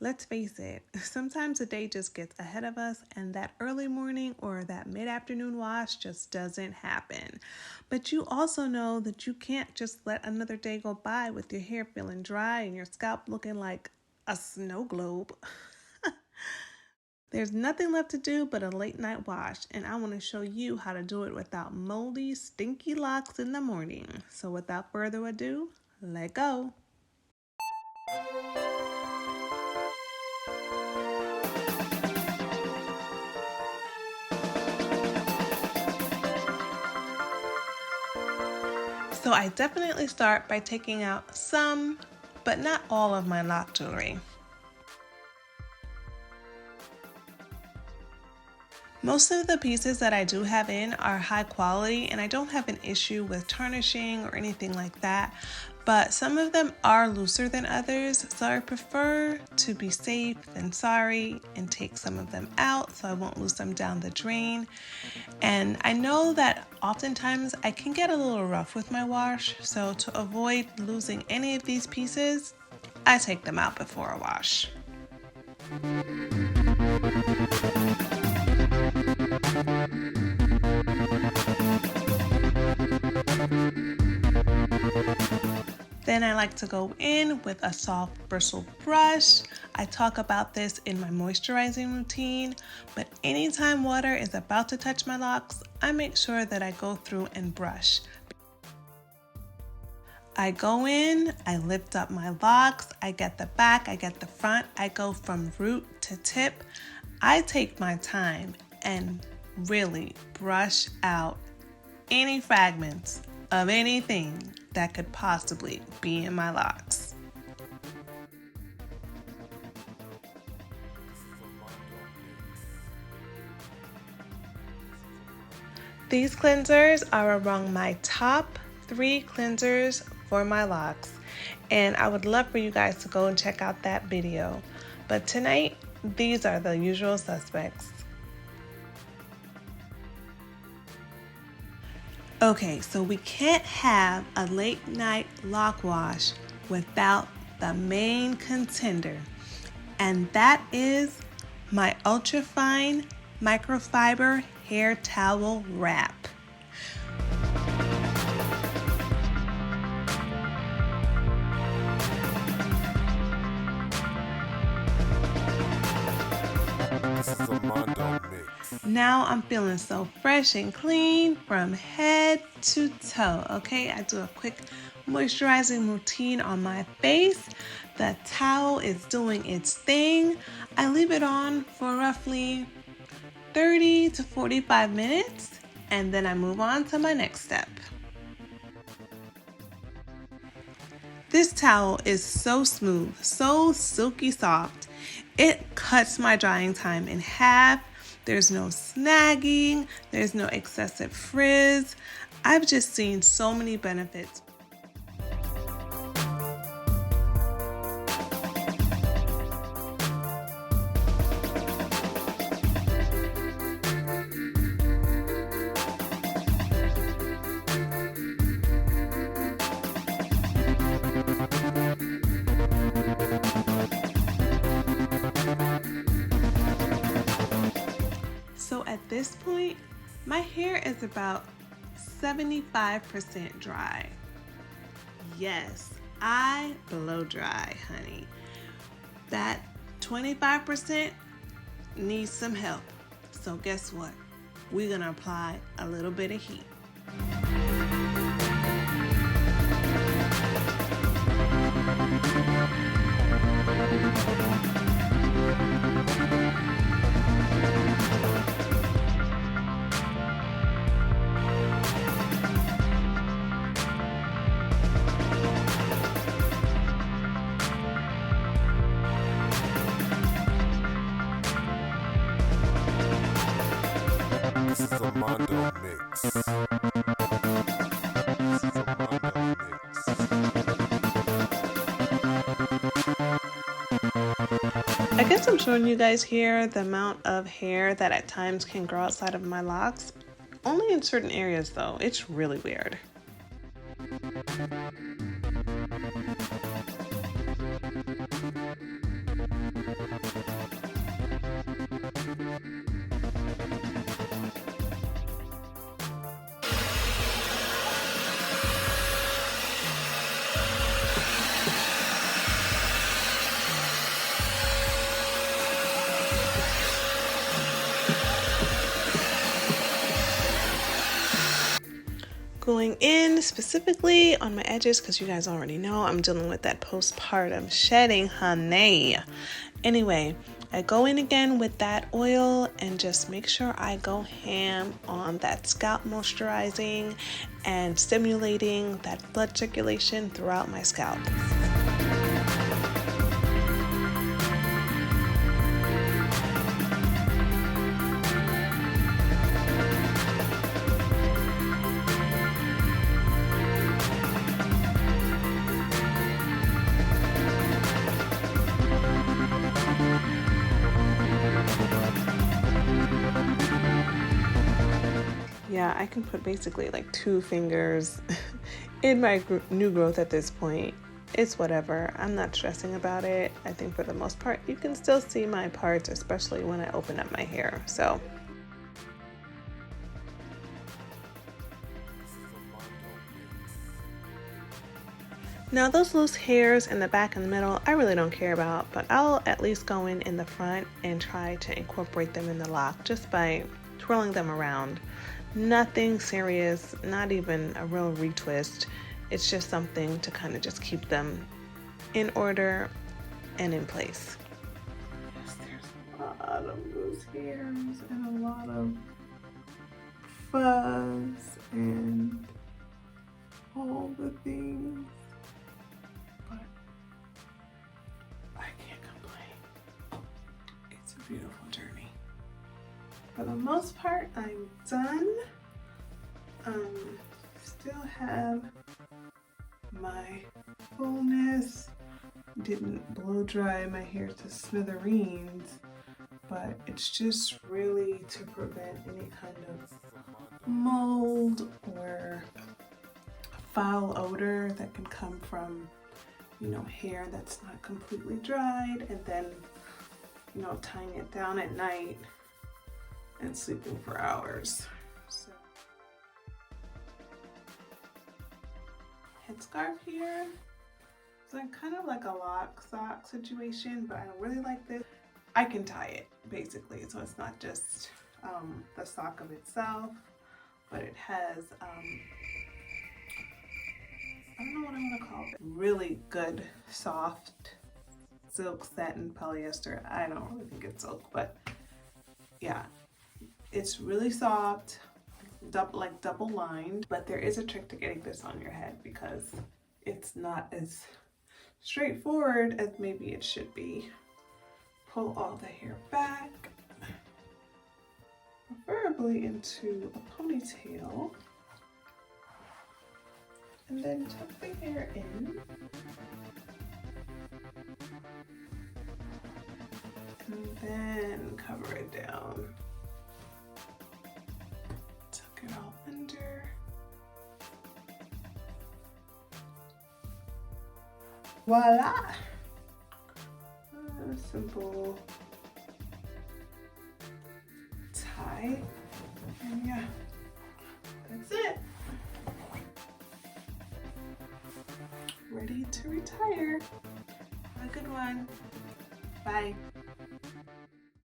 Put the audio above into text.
Let's face it, sometimes the day just gets ahead of us and that early morning or that mid-afternoon wash just doesn't happen. But you also know that you can't just let another day go by with your hair feeling dry and your scalp looking like a snow globe. There's nothing left to do but a late night wash, and I want to show you how to do it without moldy, stinky locks in the morning. So without further ado, let go. So I definitely start by taking out some, but not all of my lock jewelry. Most of the pieces that I do have in are high quality and I don't have an issue with tarnishing or anything like that, but some of them are looser than others, so I prefer to be safe than sorry and take some of them out so I won't lose them down the drain. And I know that oftentimes I can get a little rough with my wash, so to avoid losing any of these pieces, I take them out before a wash. Then I like to go in with a soft bristle brush. I talk about this in my moisturizing routine, but anytime water is about to touch my locks, I make sure that I go through and brush. I go in, I lift up my locks, I get the back, I get the front, I go from root to tip. I take my time and really brush out any fragments of anything that could possibly be in my locks. These cleansers are among my top 3 cleansers for my locks, and I would love for you guys to go and check out that video. But tonight, these are the usual suspects. Okay, so we can't have a late night lock wash without the main contender, and that is my ultra fine microfiber hair towel wrap. Now I'm feeling so fresh and clean from head to toe. Okay, I do a quick moisturizing routine on my face. The towel is doing its thing. I leave it on for roughly 30 to 45 minutes, and then I move on to my next step. This towel is so smooth, so silky soft. It cuts my drying time in half. There's no snagging, there's no excessive frizz. I've just seen so many benefits. So at this point, my hair is about 75% dry. Yes, I blow dry, honey. That 25% needs some help. So guess what? We're gonna apply a little bit of heat. This is a Mondo mix. I guess I'm showing you guys here the amount of hair that at times can grow outside of my locks. Only in certain areas though. It's really weird. going in specifically on my edges because you guys already know I'm dealing with that postpartum shedding, honey. Anyway, I go in again with that oil and just make sure I go ham on that scalp moisturizing and stimulating that blood circulation throughout my scalp. Yeah, I can put basically like 2 fingers in my new growth at this point. It's whatever. I'm not stressing about it. I think for the most part, you can still see my parts, especially when I open up my hair. So now those loose hairs in the back and the middle, I really don't care about, but I'll at least go in the front and try to incorporate them in the lock just by twirling them around. Nothing serious, not even a real retwist. It's just something to kind of just keep them in order and in place. Yes, there's a lot of loose hairs and a lot of fuzz and all the things, but I can't complain. It's a beautiful journey. For the most part, I'm done. Still have my fullness. Didn't blow dry my hair to smithereens, but it's just really to prevent any kind of mold or foul odor that can come from, you know, hair that's not completely dried, and then, you know, tying it down at night and sleeping for hours. So, headscarf here. It's like kind of like a lock sock situation, but I don't really like this. I can tie it basically, so it's not just the sock of itself, but it has I don't know what I want to call it. Really good soft silk satin polyester. I don't really think it's silk, but yeah. It's really soft, double lined, but there is a trick to getting this on your head because it's not as straightforward as maybe it should be. Pull all the hair back, preferably into a ponytail, and then tuck the hair in. And then cover it down. It all under. Voila! A simple tie. And yeah, that's it. Ready to retire. Have a good one. Bye.